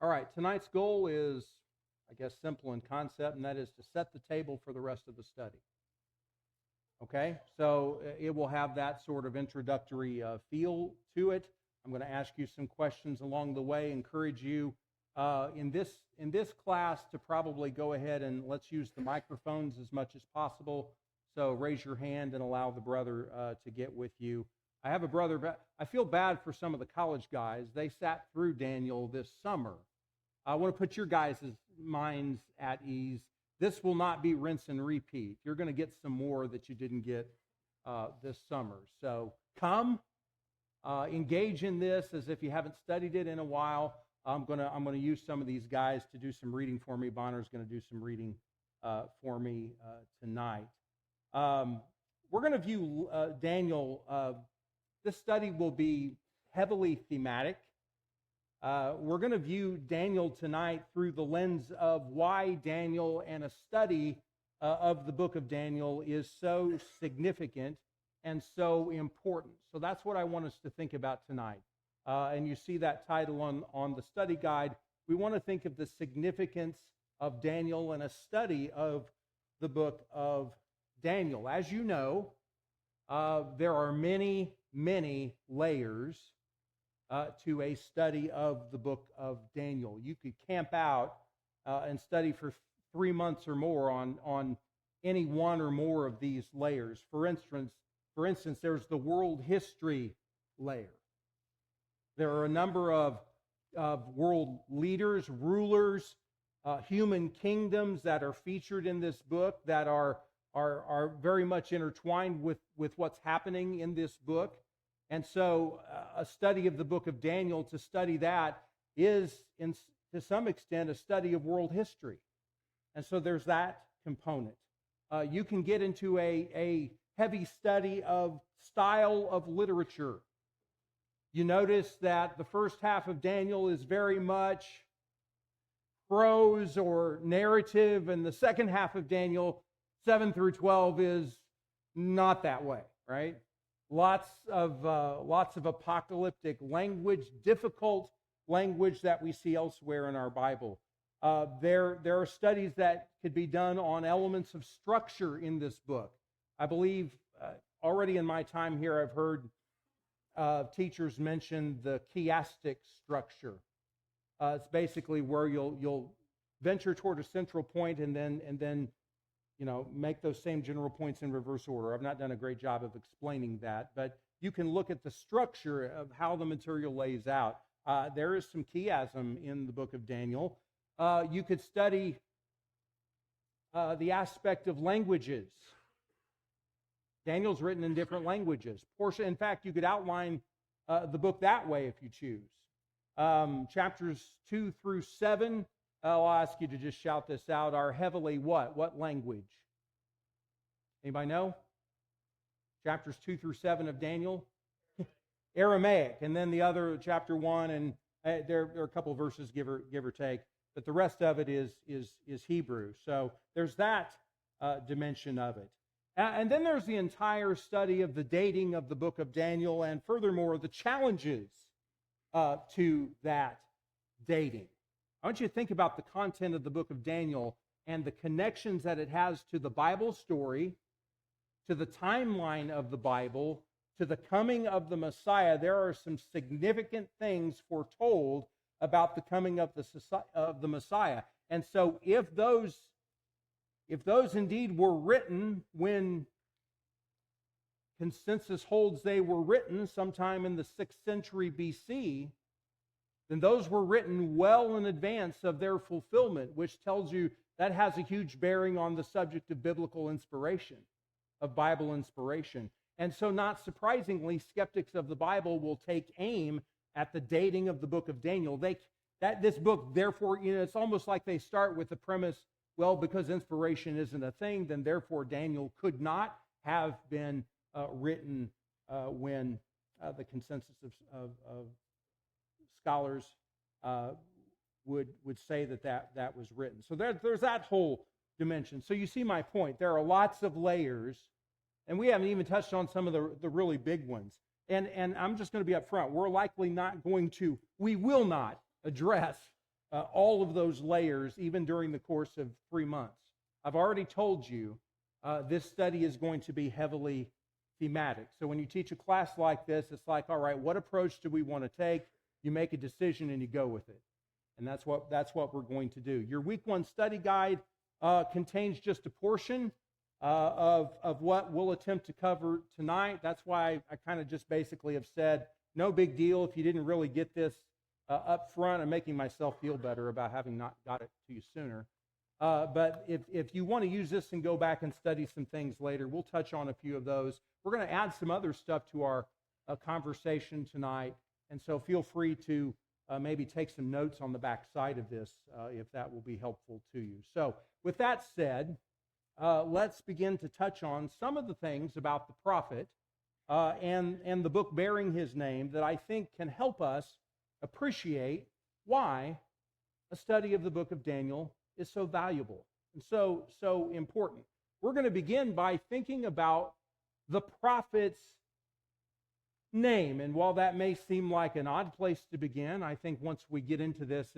All right, tonight's goal is, I guess, simple in concept, and that is to set the table for the rest of the study. Okay, so it will have that sort of introductory feel to it. I'm going to ask you some questions along the way, encourage you in this class to probably go ahead and let's use the microphones as much as possible. So raise your hand and allow the brother to get with you. I have a brother, but I feel bad for some of the college guys. They sat through Daniel this summer. I want to put your guys' minds at ease. This will not be rinse and repeat. You're going to get some more that you didn't get this summer. So come, engage in this as if you haven't studied it in a while. I'm going to use some of these guys to do some reading for me. Bonner's going to do some reading for me tonight. We're going to view Daniel. This study will be heavily thematic. We're going to view Daniel tonight through the lens of why Daniel and a study of the book of Daniel is so significant and so important. So that's what I want us to think about tonight. And you see that title on the study guide. We want to think of the significance of Daniel and a study of the book of Daniel. As you know, there are many, many layers to a study of the book of Daniel. You could camp out and study for 3 months or more on any one or more of these layers. For instance, there's the world history layer. There are a number of world leaders, rulers, human kingdoms that are featured in this book that are very much intertwined with what's happening in this book. And so a study of the book of Daniel, to study that, is to some extent a study of world history. And so there's that component. You can get into a heavy study of style of literature. You notice that the first half of Daniel is very much prose or narrative, and the second half of Daniel, 7 through 12, is not that way, right? Lots of apocalyptic language, difficult language that we see elsewhere in our Bible. There are studies that could be done on elements of structure in this book. I believe already in my time here, I've heard teachers mention the chiastic structure. It's basically where you'll venture toward a central point and then make those same general points in reverse order. I've not done a great job of explaining that, but you can look at the structure of how the material lays out. There is some chiasm in the book of Daniel. You could study the aspect of languages. Daniel's written in different languages. In fact, you could outline the book that way if you choose. Chapters 2 through 7, I'll ask you to just shout this out, are heavily what? What language? Anybody know? Chapters 2 through 7 of Daniel? Aramaic. And then the other, chapter 1, and there are a couple of verses, give or take, but the rest of it is Hebrew. So there's that dimension of it. And then there's the entire study of the dating of the book of Daniel, and furthermore, the challenges to that dating. I want you to think about the content of the book of Daniel and the connections that it has to the Bible story, to the timeline of the Bible, to the coming of the Messiah. There are some significant things foretold about the coming of the Messiah. And so if those indeed were written when consensus holds they were written sometime in the 6th century BC, then those were written well in advance of their fulfillment, which tells you that has a huge bearing on the subject of biblical inspiration, of Bible inspiration. And so not surprisingly, skeptics of the Bible will take aim at the dating of the book of Daniel. This book, therefore, it's almost like they start with the premise, well, because inspiration isn't a thing, then therefore Daniel could not have been written when the consensus of scholars would say that was written. So there's that whole dimension. So you see my point. There are lots of layers, and we haven't even touched on some of the really big ones. And I'm just going to be up front. We will not address all of those layers, even during the course of 3 months. I've already told you this study is going to be heavily thematic. So when you teach a class like this, it's like, all right, what approach do we want to take? You make a decision and you go with it. And that's what we're going to do. Your week 1 study guide contains just a portion of what we'll attempt to cover tonight. That's why I kind of just basically have said, no big deal if you didn't really get this up front. I'm making myself feel better about having not got it to you sooner. But if you want to use this and go back and study some things later, we'll touch on a few of those. We're going to add some other stuff to our conversation tonight, and so feel free to maybe take some notes on the back side of this if that will be helpful to you. So with that said, let's begin to touch on some of the things about the prophet and the book bearing his name that I think can help us appreciate why a study of the book of Daniel is so valuable and so important. We're going to begin by thinking about the prophet's name. And while that may seem like an odd place to begin, I think once we get into this,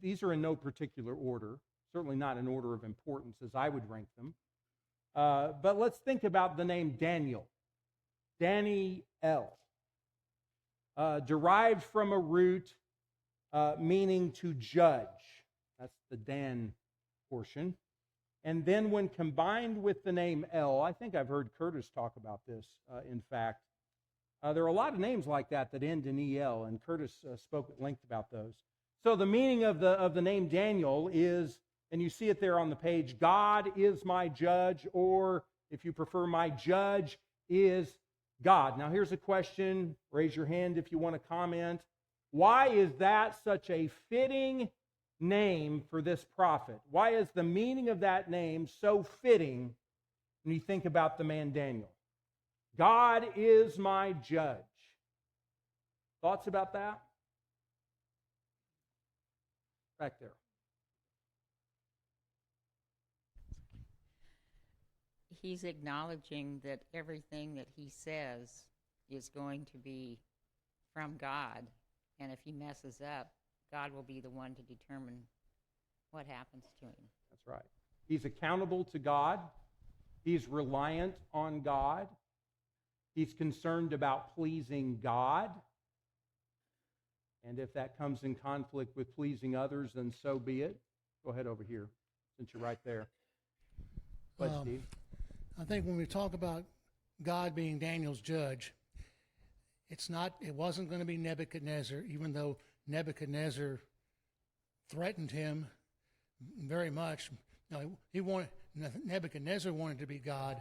these are in no particular order, certainly not in order of importance as I would rank them. But let's think about the name Daniel. Daniel. Derived from a root meaning to judge. That's the Dan portion. And then when combined with the name El, I think I've heard Curtis talk about this, in fact. There are a lot of names like that end in EL, and Curtis spoke at length about those. So the meaning of the name Daniel is, and you see it there on the page, God is my judge, or if you prefer, my judge is God. Now here's a question. Raise your hand if you want to comment. Why is that such a fitting name for this prophet? Why is the meaning of that name so fitting when you think about the man Daniel? God is my judge. Thoughts about that? Back there. He's acknowledging that everything that he says is going to be from God, and if he messes up, God will be the one to determine what happens to him. That's right. He's accountable to God. He's reliant on God. He's concerned about pleasing God. And if that comes in conflict with pleasing others, then so be it. Go ahead over here, since you're right there. Go ahead, Steve. I think when we talk about God being Daniel's judge, it wasn't going to be Nebuchadnezzar, even though Nebuchadnezzar threatened him very much. Now, Nebuchadnezzar wanted to be God,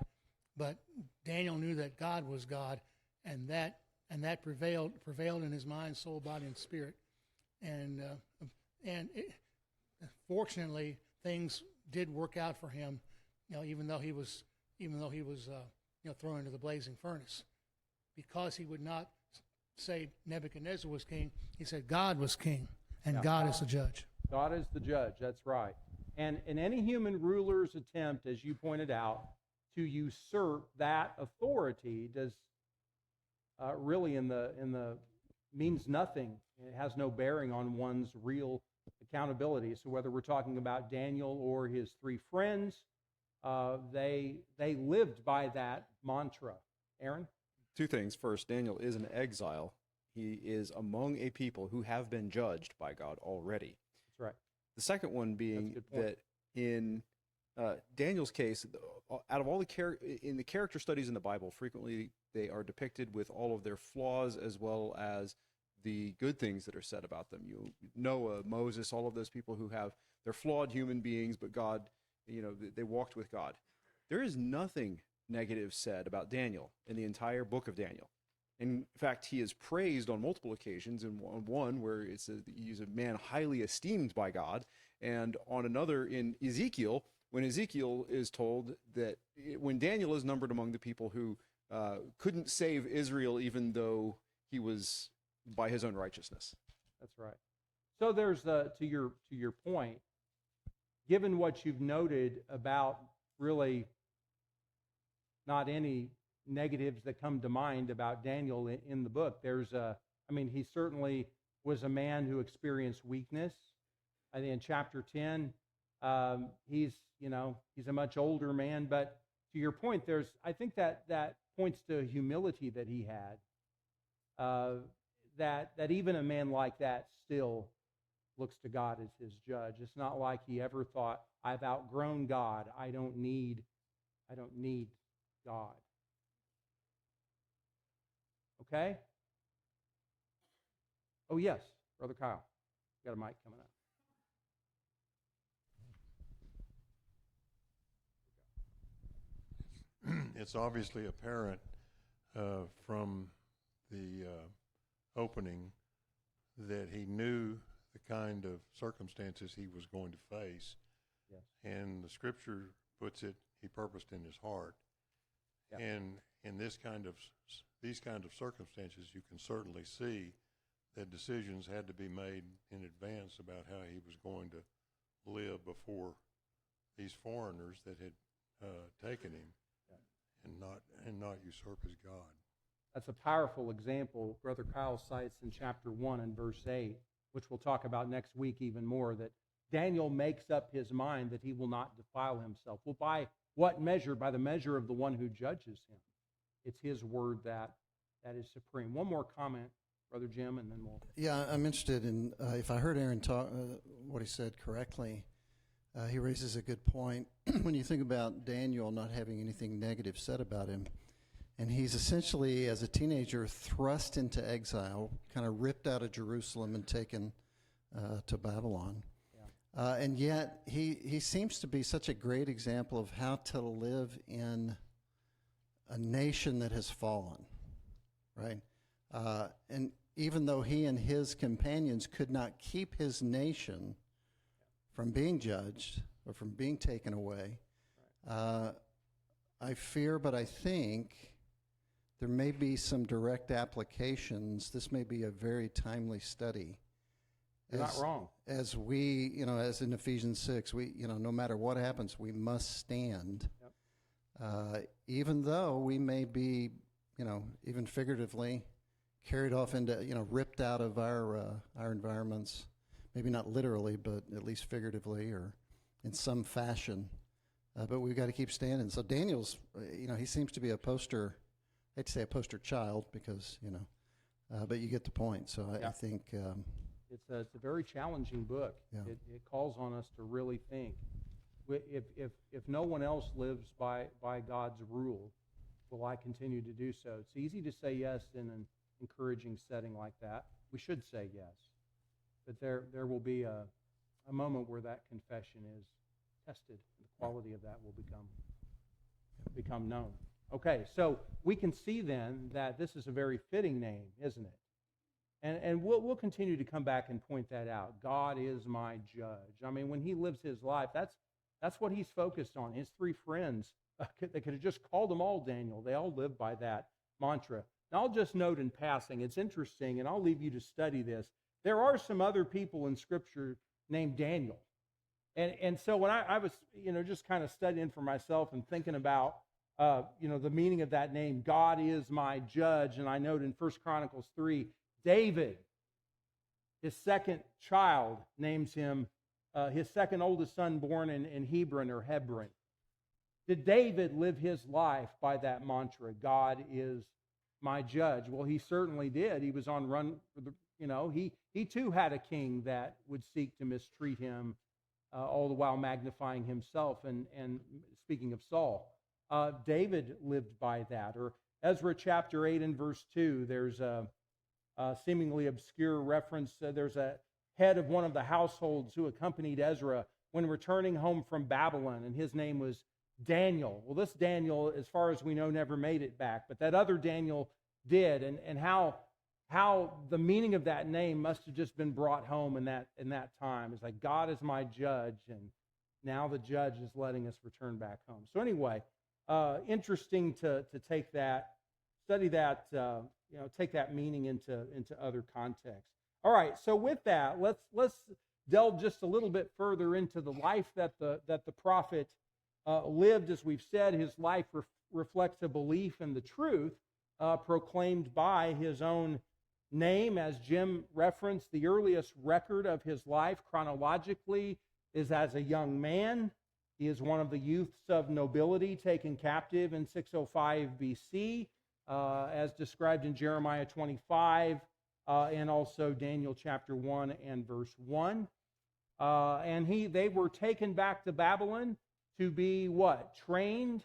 but Daniel knew that God was God, and that prevailed in his mind, soul, body, and spirit. And fortunately, things did work out for him. Even though he was thrown into the blazing furnace, because he would not say Nebuchadnezzar was king. He said God was king, and God is the judge. God is the judge. That's right. And in any human ruler's attempt, as you pointed out, to usurp that authority does really means nothing. It has no bearing on one's real accountability. So whether we're talking about Daniel or his 3 friends, they lived by that mantra. Aaron? 2 things. First, Daniel is an exile. He is among a people who have been judged by God already. That's right. The second one being that in Daniel's case, out of all the character studies in the Bible, frequently they are depicted with all of their flaws as well as the good things that are said about them. Noah, Moses, all of those people who they're flawed human beings, but God, they walked with God. There is nothing negative said about Daniel in the entire book of Daniel. In fact, he is praised on multiple occasions, and one where he's a man highly esteemed by God, and on another in Ezekiel, when Ezekiel is told that when Daniel is numbered among the people who couldn't save Israel even though he was by his own righteousness. That's right. So there's, to your point, given what you've noted about really not any negatives that come to mind about Daniel in the book, he certainly was a man who experienced weakness. I think in chapter 10, he's a much older man, but to your point, I think that points to humility that he had. That even a man like that still looks to God as his judge. It's not like he ever thought, I've outgrown God. I don't need God. Okay? Oh, yes, Brother Kyle. You got a mic coming up. It's obviously apparent from the opening that he knew the kind of circumstances he was going to face. Yes. And the scripture puts it, he purposed in his heart. Yeah. And in these kind of circumstances, you can certainly see that decisions had to be made in advance about how he was going to live before these foreigners that had taken him, and not usurp his God. That's a powerful example Brother Kyle cites in chapter 1 and verse 8, which we'll talk about next week even more, that Daniel makes up his mind that he will not defile himself. Well, by what measure? By the measure of the one who judges him. It's his word that is supreme. One more comment, Brother Jim, and then we'll... Yeah, I'm interested in, if I heard Aaron talk, what he said correctly, he raises a good point. When you think about Daniel not having anything negative said about him, and he's essentially, as a teenager, thrust into exile, kind of ripped out of Jerusalem and taken to Babylon. Yeah. And yet, he seems to be such a great example of how to live in a nation that has fallen, right? And even though he and his companions could not keep his nation from being judged or from being taken away, I fear, but I think there may be some direct applications. This may be a very timely study. You're not wrong. As we, as in Ephesians 6, we, no matter what happens, we must stand. Yep. Even though we may be, even figuratively carried off into, ripped out of our environments, maybe not literally, but at least figuratively or in some fashion. But we've got to keep standing. So Daniel's, he seems to be a poster. I'd say a poster child because, but you get the point. So I think... It's a very challenging book. Yeah. It calls on us to really think. If no one else lives by God's rule, will I continue to do so? It's easy to say yes in an encouraging setting like that. We should say yes. But there will be a moment where that confession is tested. The quality of that will become known. Okay, so we can see then that this is a very fitting name, isn't it? And we'll continue to come back and point that out. God is my judge. I mean, when he lives his life, that's what he's focused on. His three friends, they could have just called them all Daniel. They all live by that mantra. Now, I'll just note in passing, it's interesting, and I'll leave you to study this. There are some other people in Scripture named Daniel. And so when I was, just kind of studying for myself and thinking about, the meaning of that name, God is my judge, and I note in 1 Chronicles 3, David, his second child, names him, his second oldest son born in Hebron or Hebron. Did David live his life by that mantra, God is my judge? Well, he certainly did. He was on run for the, he too had a king that would seek to mistreat him, all the while magnifying himself. And speaking of Saul, David lived by that. Or Ezra chapter 8 and verse 2, there's a seemingly obscure reference. There's a head of one of the households who accompanied Ezra when returning home from Babylon, and his name was Daniel. Well, this Daniel, as far as we know, never made it back, but that other Daniel did, and how the meaning of that name must have just been brought home in that time. It's like, God is my judge, and now the judge is letting us return back home. So anyway, interesting to take that, study that, take that meaning into other contexts. All right, so with that, let's delve just a little bit further into the life that the prophet lived. As we've said, his life reflects a belief in the truth proclaimed by his own name, as Jim referenced, the earliest record of his life chronologically is as a young man. He is one of the youths of nobility taken captive in 605 BC, as described in Jeremiah 25, and also Daniel chapter 1 and verse 1. And they were taken back to Babylon to be what? Trained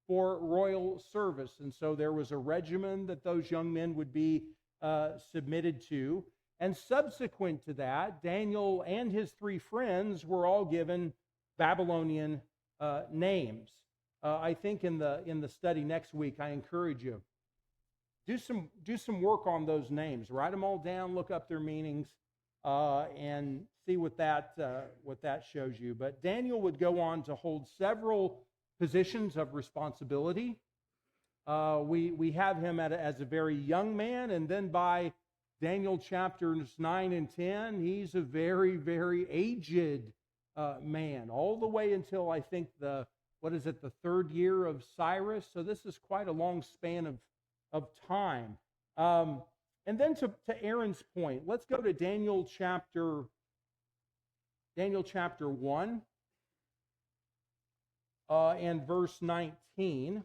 for royal service. And so there was a regimen that those young men would be submitted to. And subsequent to that, Daniel and his three friends were all given Babylonian names. I think in the study next week, I encourage you, do some work on those names. Write them all down, look up their meanings, and see what that shows you. But Daniel would go on to hold several positions of responsibility. We have him as a very young man, and then by Daniel chapters 9 and 10, he's a very, very aged man, all the way until I think the third year of Cyrus. So this is quite a long span of time. And then to Aaron's point, let's go to Daniel chapter 1 and verse 19.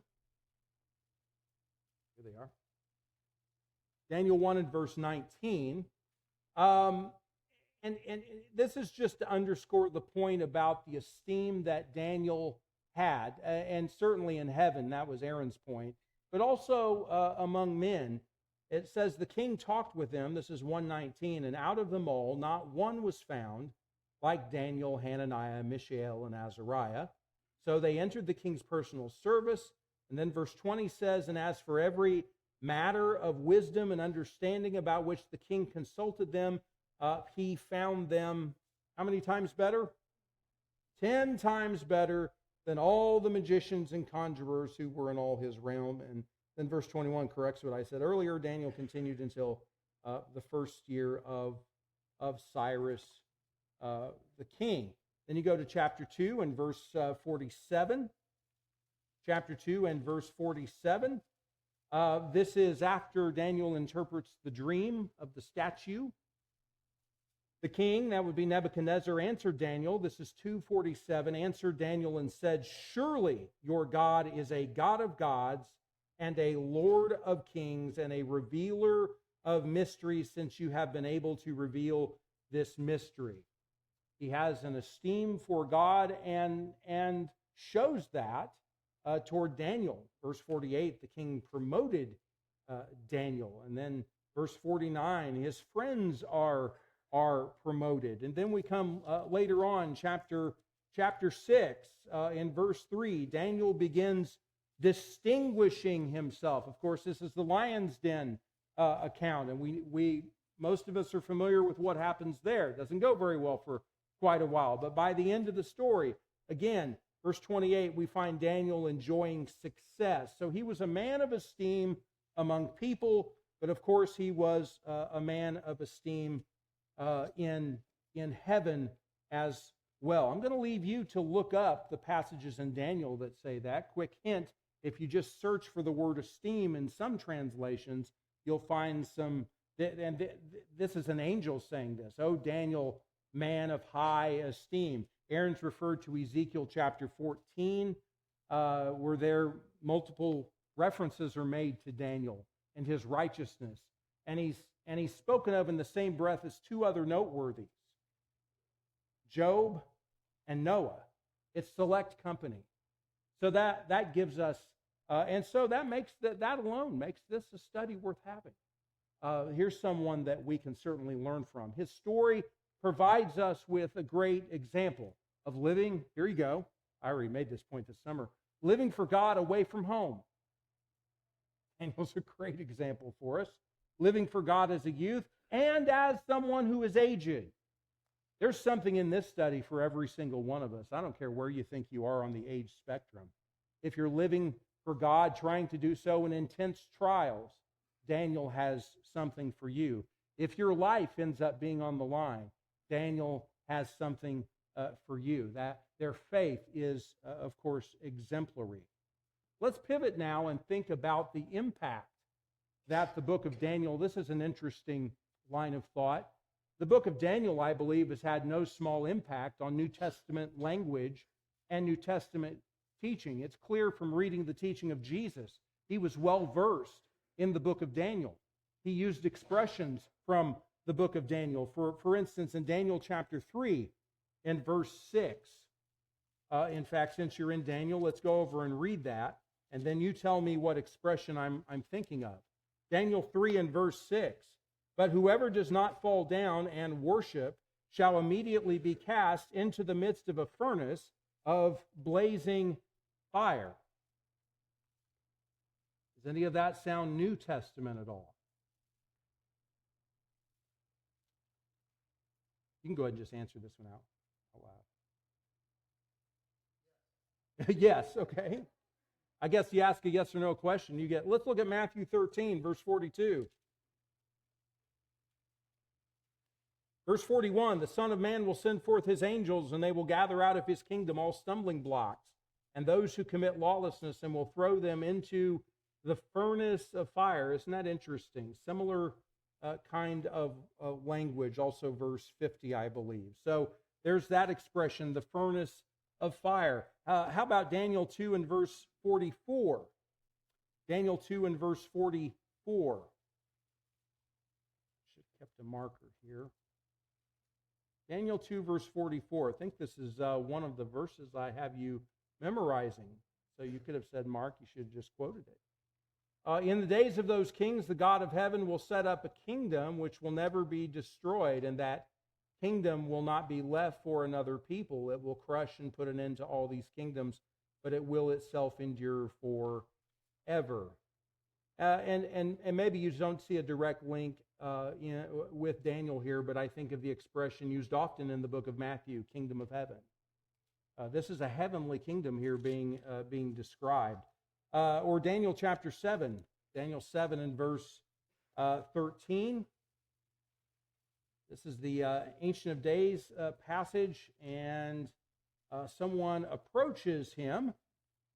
Here they are. Daniel 1 and verse 19. And this is just to underscore the point about the esteem that Daniel had, and certainly in heaven, that was Aaron's point, but also among men. It says, the king talked with them, this is 119, and out of them all, not one was found like Daniel, Hananiah, Mishael, and Azariah. So they entered the king's personal service. And then verse 20 says, and as for every matter of wisdom and understanding about which the king consulted them, he found them, how many times better? 10 times better than all the magicians and conjurers who were in all his realm. And then verse 21 corrects what I said earlier. Daniel continued until the first year of Cyrus the king. Then you go to chapter 2 and verse 47. Chapter 2 and verse 47. This is after Daniel interprets the dream of the statue. The king, that would be Nebuchadnezzar, answered Daniel. This is 2:47. Answered Daniel and said, surely your God is a God of gods and a Lord of kings and a revealer of mysteries, since you have been able to reveal this mystery. He has an esteem for God and shows that toward Daniel. Verse 48, the king promoted Daniel. And then verse 49, his friends are promoted. And then we come later on, chapter 6, in verse 3, Daniel begins distinguishing himself. Of course, this is the lion's den account, and we most of us are familiar with what happens there. It doesn't go very well for quite a while, but by the end of the story, again, verse 28, we find Daniel enjoying success. So he was a man of esteem among people, but of course he was a man of esteem in heaven as well. I'm going to leave you to look up the passages in Daniel that say that. Quick hint, if you just search for the word esteem in some translations, you'll find some, and this is an angel saying this, "Oh, Daniel, man of high esteem." Aaron's referred to Ezekiel chapter 14, where there multiple references are made to Daniel and his righteousness. And he's spoken of in the same breath as two other noteworthies, Job and Noah. It's select company. So that gives us, and so that makes that alone makes this a study worth having. Here's someone that we can certainly learn from. His story provides us with a great example of living, here you go, I already made this point this summer, living for God away from home. Daniel's a great example for us. Living for God as a youth and as someone who is aged. There's something in this study for every single one of us. I don't care where you think you are on the age spectrum. If you're living for God, trying to do so in intense trials, Daniel has something for you. If your life ends up being on the line, Daniel has something for you. That their faith is, of course, exemplary. Let's pivot now and think about the impact that the book of Daniel, this is an interesting line of thought. The book of Daniel, I believe, has had no small impact on New Testament language and New Testament teaching. It's clear from reading the teaching of Jesus. He was well versed in the book of Daniel. He used expressions from the book of Daniel. For instance, in Daniel chapter 3 and verse 6. In fact, since you're in Daniel, let's go over and read that, and then you tell me what expression I'm thinking of. Daniel 3 and verse 6. But whoever does not fall down and worship shall immediately be cast into the midst of a furnace of blazing fire. Does any of that sound New Testament at all? You can go ahead and just answer this one out loud. Yes, okay. I guess you ask a yes or no question, you get, let's look at Matthew 13, verse 42. Verse 41, the Son of Man will send forth his angels, and they will gather out of his kingdom all stumbling blocks, and those who commit lawlessness, and will throw them into the furnace of fire. Isn't that interesting? Similar kind of language, also verse 50, I believe. So there's that expression, the furnace of fire. How about Daniel 2 and verse 44? Daniel 2 and verse 44. Should have kept a marker here. Daniel 2, verse 44. I think this is one of the verses I have you memorizing. So you could have said, Mark, you should have just quoted it. In the days of those kings, the God of heaven will set up a kingdom which will never be destroyed, and that kingdom will not be left for another people. It will crush and put an end to all these kingdoms, but it will itself endure forever. And maybe you don't see a direct link with Daniel here, but I think of the expression used often in the book of Matthew, kingdom of heaven. This is a heavenly kingdom here being described. Or Daniel chapter 7, Daniel 7 and verse 13. This is the Ancient of Days passage, and someone approaches him.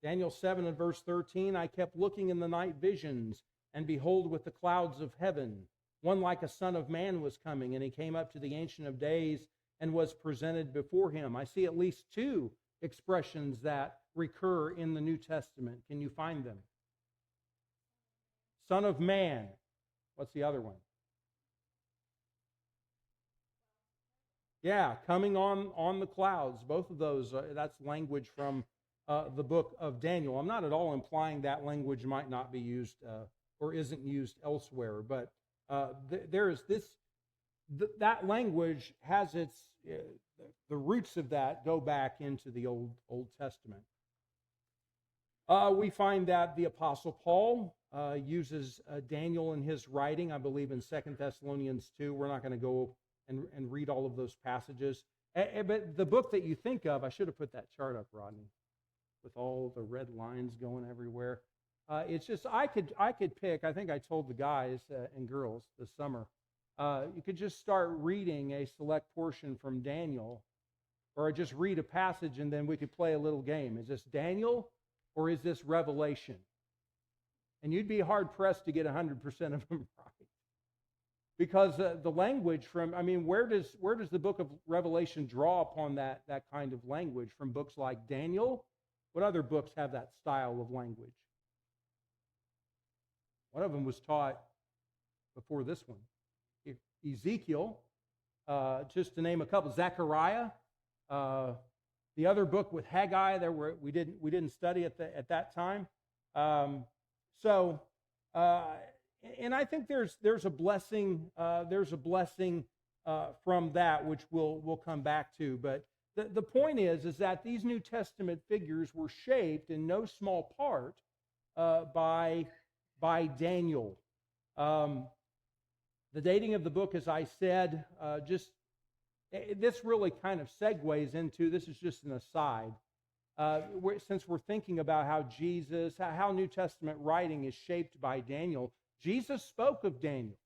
Daniel 7 and verse 13, I kept looking in the night visions, and behold, with the clouds of heaven, one like a son of man was coming, and he came up to the Ancient of Days and was presented before him. I see at least two expressions that recur in the New Testament. Can you find them? Son of man. What's the other one? Yeah, coming on the clouds. Both of those, that's language from the book of Daniel. I'm not at all implying that language might not be used or isn't used elsewhere, but there is this, that language has its, the roots of that go back into the Old Testament. We find that the Apostle Paul uses Daniel in his writing, I believe in 2 Thessalonians 2. We're not going to go and read all of those passages. But the book that you think of, I should have put that chart up, Rodney, with all the red lines going everywhere. It's just, I could pick, I think I told the guys and girls this summer, you could just start reading a select portion from Daniel, or just read a passage and then we could play a little game. Is this Daniel or is this Revelation? And you'd be hard-pressed to get 100% of them right. Because the language from, I mean, where does the book of Revelation draw upon that kind of language? From books like Daniel? What other books have that style of language? One of them was taught before this one. Ezekiel, just to name a couple. Zechariah, the other book with Haggai, we didn't study at that time. And I think there's a blessing from that which we'll come back to. But the point is that these New Testament figures were shaped in no small part by Daniel. The dating of the book, as I said, this really kind of segues into, this is just an aside, since we're thinking about how New Testament writing is shaped by Daniel. Jesus spoke of Daniel.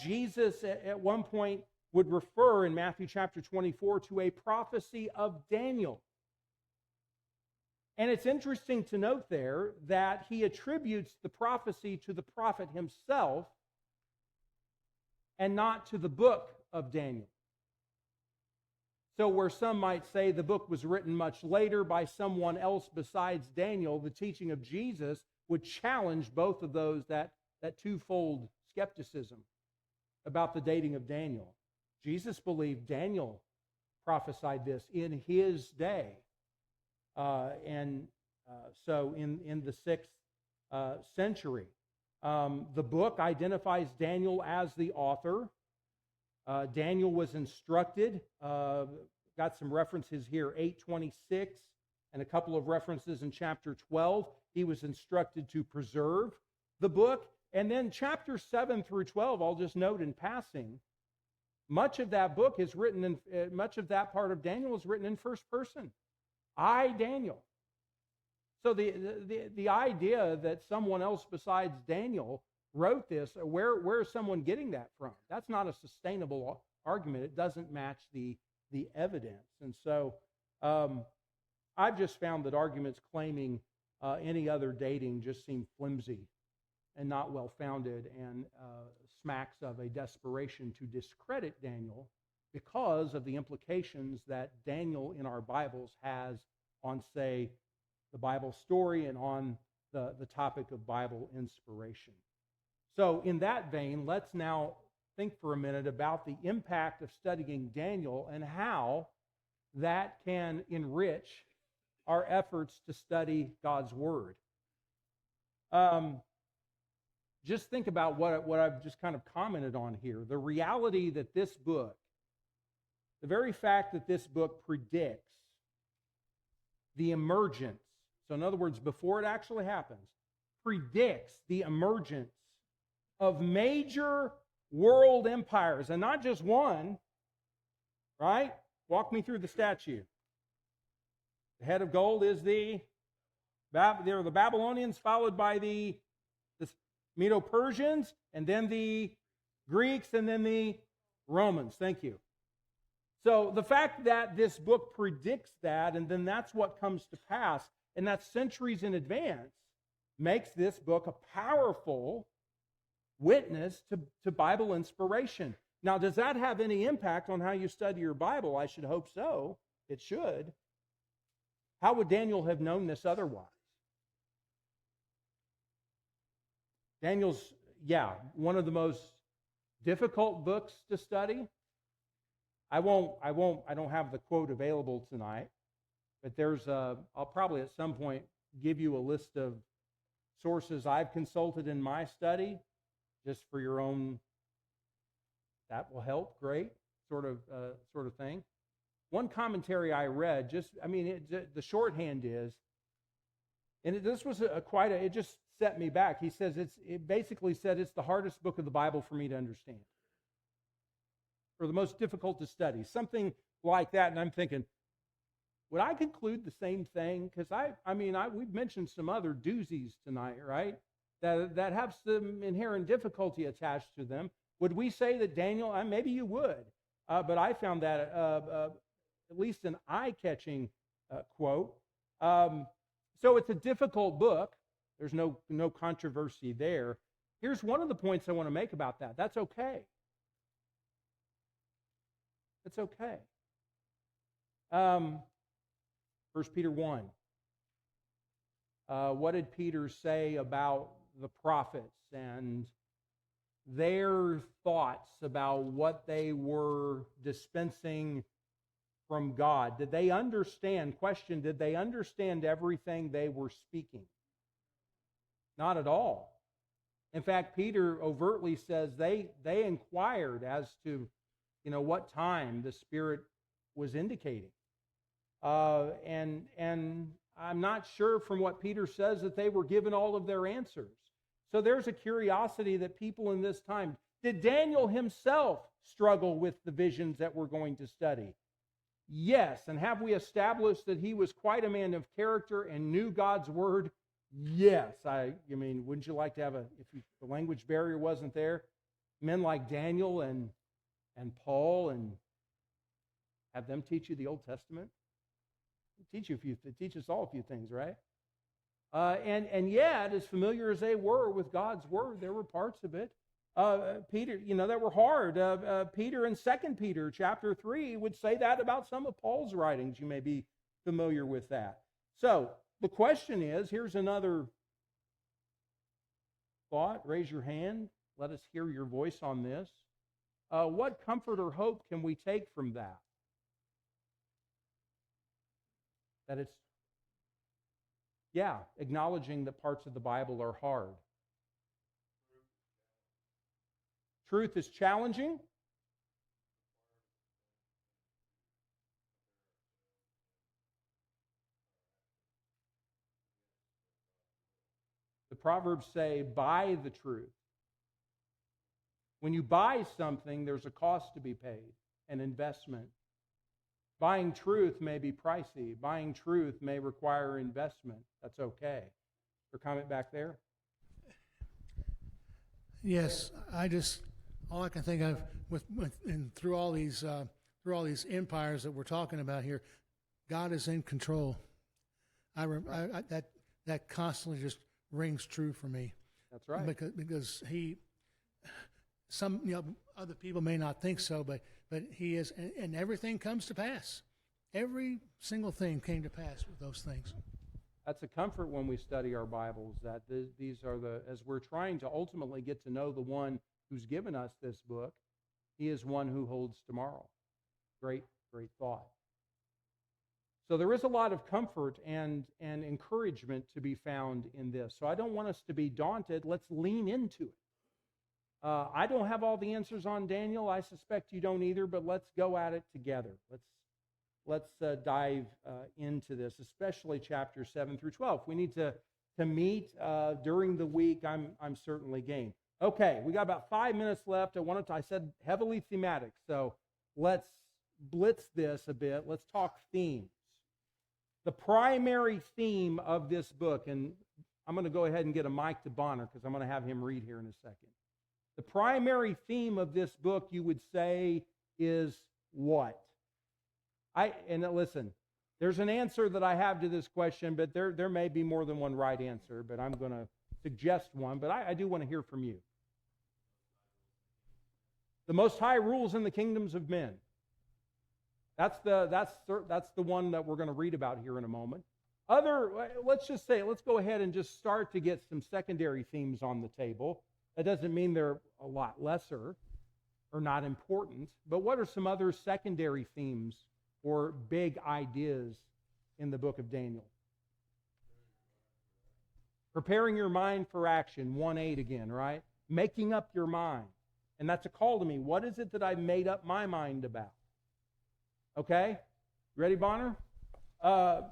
Jesus at one point would refer in Matthew chapter 24 to a prophecy of Daniel. And it's interesting to note there that he attributes the prophecy to the prophet himself and not to the book of Daniel. So where some might say the book was written much later by someone else besides Daniel, the teaching of Jesus would challenge both of those, that twofold skepticism about the dating of Daniel. Jesus believed Daniel prophesied this in his day. So in the 6th century. The book identifies Daniel as the author. Daniel was instructed, got some references here, 8:26, and a couple of references in chapter 12. He was instructed to preserve the book. And then chapter 7 through 12, I'll just note in passing, much of that book is written in, much of that part of Daniel is written in first person. I, Daniel. So the idea that someone else besides Daniel wrote this, where is someone getting that from? That's not a sustainable argument. It doesn't match the evidence. And so I've just found that arguments claiming any other dating just seem flimsy and not well-founded, and smacks of a desperation to discredit Daniel because of the implications that Daniel in our Bibles has on, say, the Bible story and on the topic of Bible inspiration. So in that vein, let's now think for a minute about the impact of studying Daniel and how that can enrich our efforts to study God's Word. Just think about what I've just kind of commented on here. The reality that this book, the very fact that this book predicts the emergence, so in other words, before it actually happens, predicts the emergence of major world empires, and not just one, right? Walk me through the statue. The head of gold is the Babylonians, followed by the Medo-Persians, and then the Greeks, and then the Romans. Thank you. So the fact that this book predicts that, and then that's what comes to pass, and that's centuries in advance, makes this book a powerful witness to Bible inspiration. Now, does that have any impact on how you study your Bible? I should hope so. It should. How would Daniel have known this otherwise? Daniel's, one of the most difficult books to study. I don't have the quote available tonight, but I'll probably at some point give you a list of sources I've consulted in my study, just for your own, that will help, great, sort of thing. One commentary I read, the shorthand is, and this was it just set me back. He says it basically said it's the hardest book of the Bible for me to understand, or the most difficult to study, something like that. And I'm thinking, would I conclude the same thing? Because we've mentioned some other doozies tonight, right? That have some inherent difficulty attached to them. Would we say that Daniel? Maybe you would, but I found that at least an eye-catching quote. So it's a difficult book. There's no controversy there. Here's one of the points I want to make about that. That's okay. It's okay. 1 Peter 1. What did Peter say about the prophets and their thoughts about what they were dispensing from God? Did they understand? Question, did they understand everything they were speaking? Not at all. In fact, Peter overtly says they inquired as to, what time the Spirit was indicating. And I'm not sure from what Peter says that they were given all of their answers. So there's a curiosity that people in this time, did Daniel himself struggle with the visions that we're going to study? Yes. And have we established that he was quite a man of character and knew God's word? Yes. Wouldn't you like to have the language barrier wasn't there, men like Daniel and Paul, and have them teach you the Old Testament? teach us all a few things, right? And yet, as familiar as they were with God's word, there were parts of it, Peter, that were hard. Peter in 2 Peter chapter 3 would say that about some of Paul's writings. You may be familiar with that. So the question is, here's another thought. Raise your hand. Let us hear your voice on this. What comfort or hope can we take from that? That it's, acknowledging that parts of the Bible are hard. Truth is challenging. The Proverbs say, buy the truth. When you buy something, there's a cost to be paid, an investment. Buying truth may be pricey. Buying truth may require investment. That's okay. Your comment back there? Yes, all I can think of through all these empires that we're talking about here, God is in control. That constantly just rings true for me. That's right. Because some other people may not think so, but he is, and everything comes to pass. Every single thing came to pass with those things. That's a comfort when we study our Bibles, that these are as we're trying to ultimately get to know the one who's given us this book, he is one who holds tomorrow. Great, great thought. So there is a lot of comfort and encouragement to be found in this. So I don't want us to be daunted. Let's lean into it. I don't have all the answers on Daniel. I suspect you don't either, but let's go at it together. Let's dive into this, especially chapters 7 through 12. If we need to meet during the week, I'm certainly game. Okay, we got about 5 minutes left. I said heavily thematic, so let's blitz this a bit. Let's talk themes. The primary theme of this book, and I'm going to go ahead and get a mic to Bonner because I'm going to have him read here in a second. The primary theme of this book, you would say, is what? Listen, there's an answer that I have to this question, but there may be more than one right answer, but I'm going to suggest one, but I do want to hear from you. The Most High rules in the kingdoms of men. That's the one that we're going to read about here in a moment. Let's go ahead and just start to get some secondary themes on the table. That doesn't mean they're a lot lesser or not important, but what are some other secondary themes or big ideas in the book of Daniel? Preparing your mind for action, 1:8 again, right? Making up your mind. And that's a call to me. What is it that I've made up my mind about? Okay? Ready, Bonner? I'm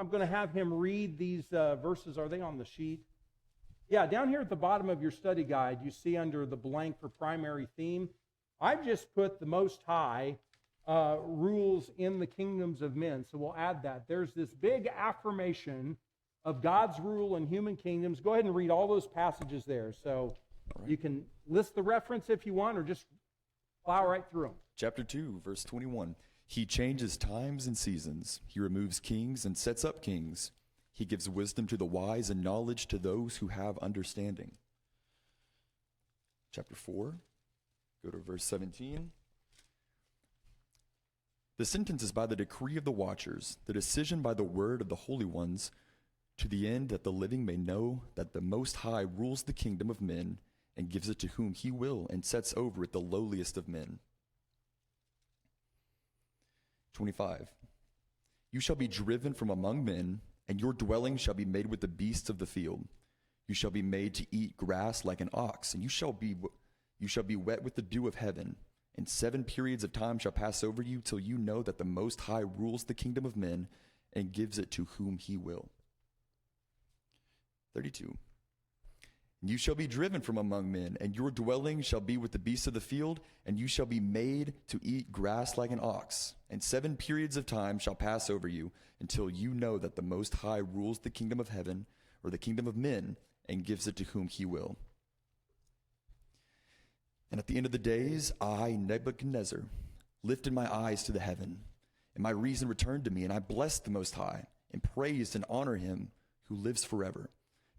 going to have him read these verses. Are they on the sheet? Yeah, down here at the bottom of your study guide, you see under the blank for primary theme, I've just put the Most High rules in the kingdoms of men. So we'll add that. There's this big affirmation of God's rule in human kingdoms. Go ahead and read all those passages there. So you can list the reference if you want, or just plow right through them. Chapter 2, verse 21. He changes times and seasons. He removes kings and sets up kings. He gives wisdom to the wise and knowledge to those who have understanding. Chapter 4, go to verse 17. The sentence is by the decree of the watchers, the decision by the word of the holy ones, to the end that the living may know that the Most High rules the kingdom of men and gives it to whom he will and sets over it the lowliest of men. 25. You shall be driven from among men, and your dwelling shall be made with the beasts of the field. You shall be made to eat grass like an ox, and you shall be wet with the dew of heaven. And 7 periods of time shall pass over you till you know that the Most High rules the kingdom of men and gives it to whom he will. 32. You shall be driven from among men, and your dwelling shall be with the beasts of the field, and you shall be made to eat grass like an ox. And 7 periods of time shall pass over you until you know that the Most High rules the kingdom of heaven, or the kingdom of men, and gives it to whom he will. And at the end of the days, I, Nebuchadnezzar, lifted my eyes to the heaven, And my reason returned to me, and I blessed the Most High, and praised and honored him who lives forever.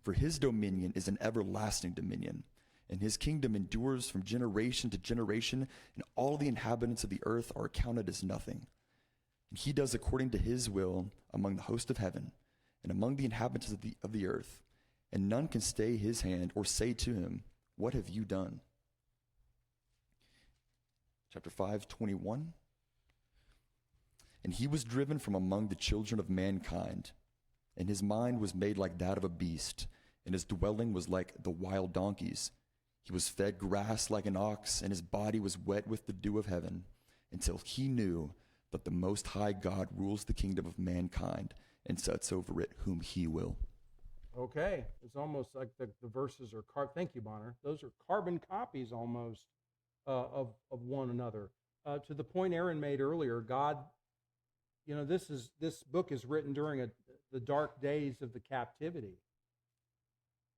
For his dominion is an everlasting dominion, and his kingdom endures from generation to generation, and all the inhabitants of the earth are accounted as nothing. And he does according to his will among the host of heaven, and among the inhabitants of the earth, and none can stay his hand or say to him, what have you done? Chapter 5:21. And he was driven from among the children of mankind, and his mind was made like that of a beast, and his dwelling was like the wild donkeys. He was fed grass like an ox, and his body was wet with the dew of heaven, until he knew that the Most High God rules the kingdom of mankind and sets over it whom he will. Okay, it's almost like the verses are thank you, Bonner. Those are carbon copies almost of one another. To the point Aaron made earlier, God, this book is written during the dark days of the captivity.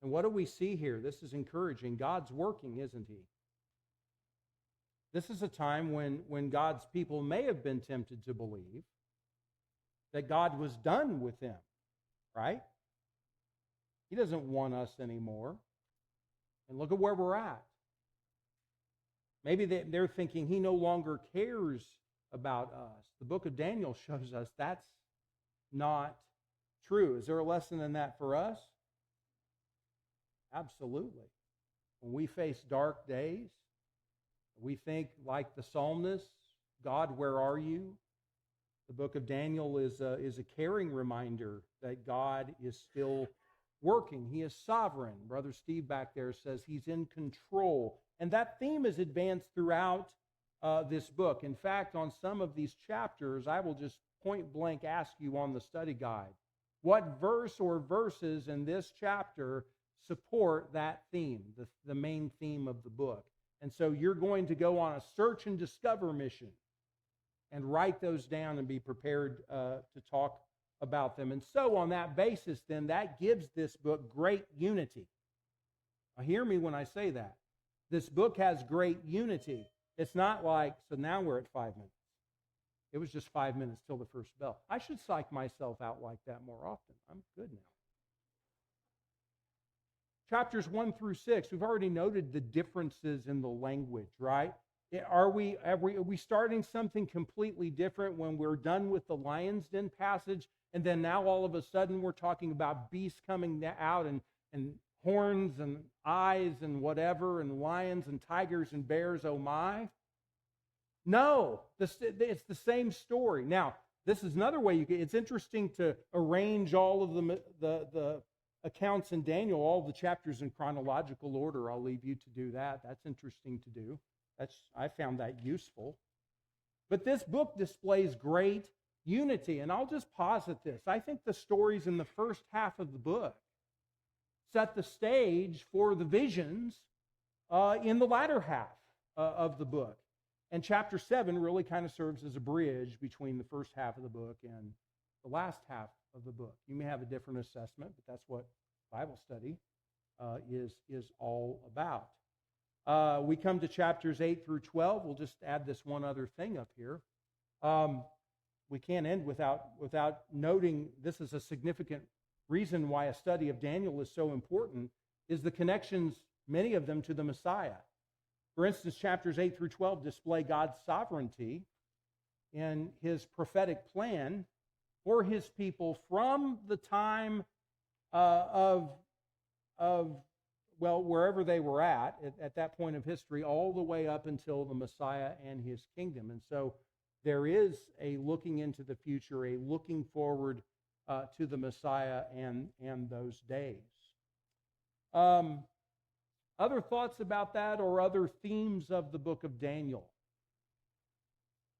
And what do we see here? This is encouraging. God's working, isn't he? This is a time when God's people may have been tempted to believe that God was done with them, right? He doesn't want us anymore. And look at where we're at. Maybe they're thinking he no longer cares about us. The book of Daniel shows us that's not true. Is there a lesson in that for us? Absolutely. When we face dark days, we think like the psalmist, God, where are you? The book of Daniel is a caring reminder that God is still working. He is sovereign. Brother Steve back there says he's in control. And that theme is advanced throughout this book. In fact, on some of these chapters, I will just point blank ask you on the study guide, what verse or verses in this chapter support that theme, the main theme of the book? And so you're going to go on a search and discover mission and write those down and be prepared to talk about them. And so on that basis, then, that gives this book great unity. Now, hear me when I say that. This book has great unity. It's not like, so now we're at 5 minutes. It was just 5 minutes till the first bell. I should psych myself out like that more often. I'm good now. Chapters 1 through 6, we've already noted the differences in the language, right? Are we starting something completely different when we're done with the lion's den passage, and then now all of a sudden we're talking about beasts coming out and horns and eyes and whatever, and lions and tigers and bears, oh my? No, it's the same story. Now, this is another way it's interesting to arrange all of the accounts in Daniel, all the chapters in chronological order. I'll leave you to do that. That's interesting to do. I found that useful. But this book displays great unity, and I'll just posit this. I think the stories in the first half of the book set the stage for the visions in the latter half of the book. And chapter 7 really kind of serves as a bridge between the first half of the book and the last half of the book. You may have a different assessment, but that's what Bible study is all about. We come to chapters 8 through 12. We'll just add this one other thing up here. We can't end without noting this is a significant reason why a study of Daniel is so important, is the connections, many of them, to the Messiah. For instance, chapters 8 through 12 display God's sovereignty in his prophetic plan for his people from the time wherever they were at that point of history, all the way up until the Messiah and his kingdom. And so there is a looking into the future, a looking forward to the Messiah and those days. Other thoughts about that, or other themes of the book of Daniel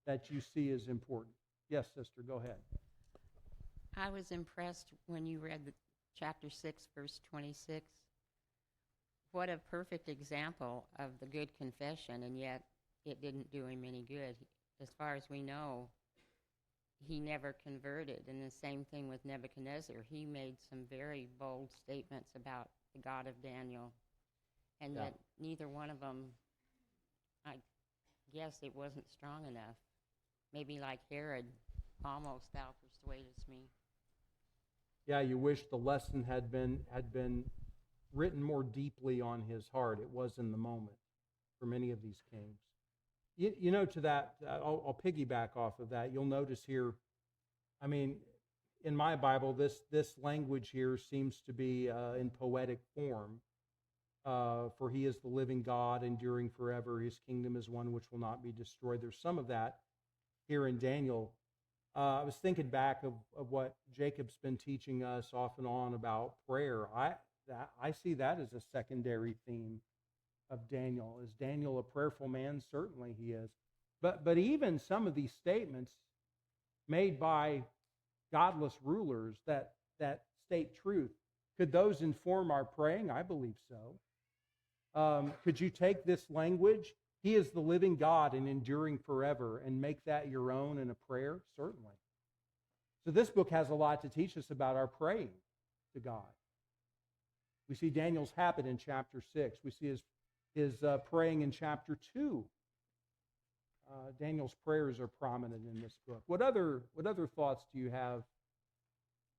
that you see as important? Yes, sister, go ahead. I was impressed when you read chapter 6, verse 26. What a perfect example of the good confession, and yet it didn't do him any good. As far as we know, he never converted. And the same thing with Nebuchadnezzar. He made some very bold statements about the God of Daniel. And yet neither one of them, I guess it wasn't strong enough. Maybe like Herod, almost out persuades me. Yeah, you wish the lesson had been written more deeply on his heart. It was in the moment for many of these kings. You know, to that, I'll piggyback off of that. You'll notice here, I mean, in my Bible, this language here seems to be in poetic form. For he is the living God, enduring forever. His kingdom is one which will not be destroyed. There's some of that here in Daniel. I was thinking back of what Jacob's been teaching us off and on about prayer. I see that as a secondary theme of Daniel. Is Daniel a prayerful man? Certainly he is. But even some of these statements made by godless rulers that state truth, could those inform our praying? I believe so. Could you take this language, he is the living God and enduring forever, and make that your own in a prayer? Certainly. So this book has a lot to teach us about our praying to God. We see Daniel's habit in chapter 6. We see his praying in chapter 2. Daniel's prayers are prominent in this book. What other thoughts do you have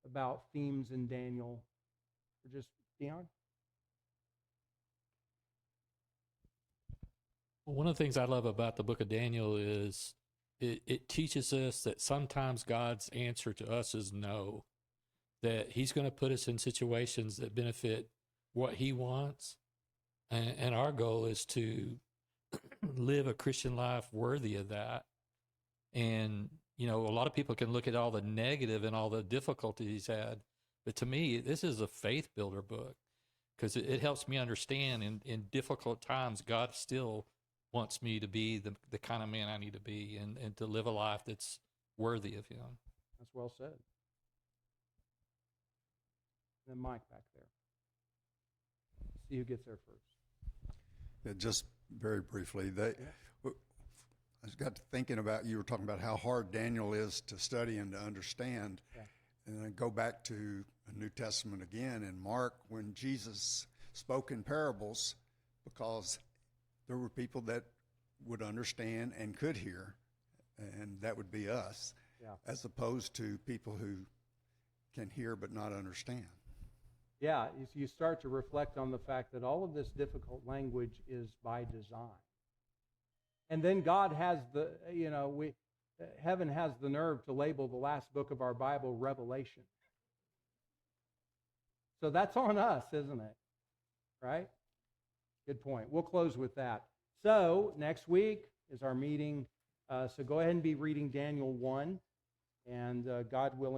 about themes in Daniel? Or just, Dion? Well, one of the things I love about the book of Daniel is it teaches us that sometimes God's answer to us is no, that he's going to put us in situations that benefit what he wants. And our goal is to live a Christian life worthy of that. And, you know, a lot of people can look at all the negative and all the difficulties he's had. But to me, this is a faith builder book because it helps me understand in difficult times, God still wants me to be the kind of man I need to be and to live a life that's worthy of him. That's well said. And then Mike back there. See who gets there first. Yeah, just very briefly, I just got to thinking about, you were talking about how hard Daniel is to study and to understand. Yeah. And then go back to the New Testament again in Mark when Jesus spoke in parables, because there were people that would understand and could hear, and that would be us, as opposed to people who can hear but not understand. Yeah, you start to reflect on the fact that all of this difficult language is by design. And then God has heaven has the nerve to label the last book of our Bible Revelation. So that's on us, isn't it? Right? Good point. We'll close with that. So next week is our meeting. So go ahead and be reading Daniel 1, and God willing,